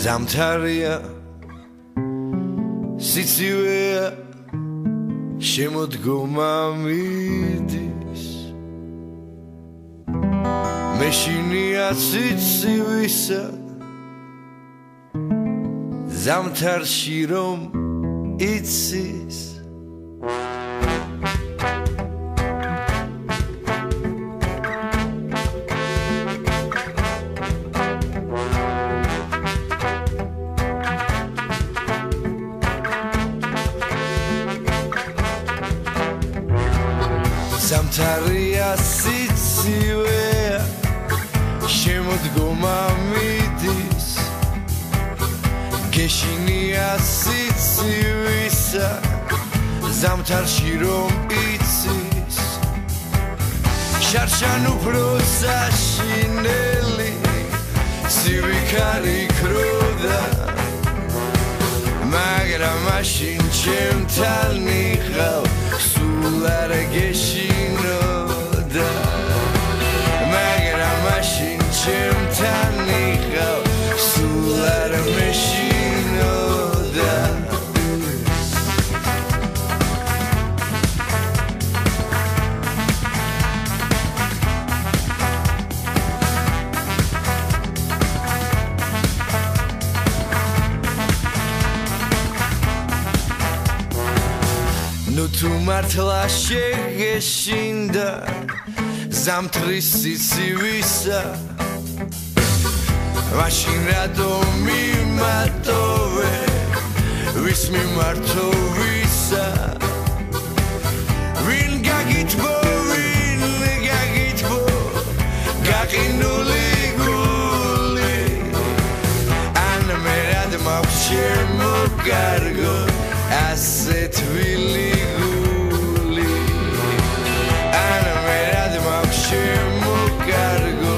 ზამთარია სიცივეა შემოდგომა მიდის მეშინია სიცივისა ზამთარში რომ იცის ზამთარია სიცივეა შემოდგომა მიდის გეშინია სიცივისა ზამთარში რომ იცის შარშან უფრო საშინელი ცივი ქროდა მაგრამ მაშინ ჩემთან იყავ სულ არ გეშინოდა მაგრამ მაშინ ჩემთან იყავ სულ არ მეშინოდა ნუ თუ მართლა შეგეშინდა ზამთრის სიცივისა მაშინ რატო მიმატოვე ვის მიმართო ვისა ვინ გაგიტბო გაყინული გული ან მე რად მაქვს შემოგარგო ასე თბილი გული ან მე რად მაქვს შემოგარგო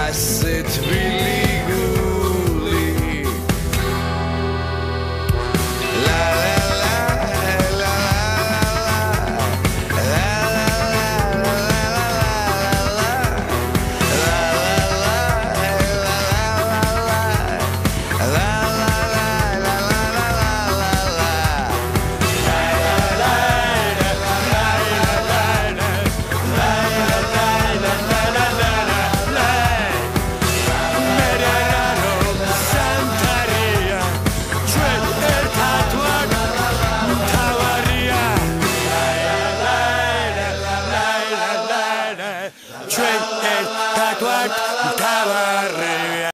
ასე თბილი გული ლა ლა ლა ლა ჩვენ ერთად ვართ მთავარი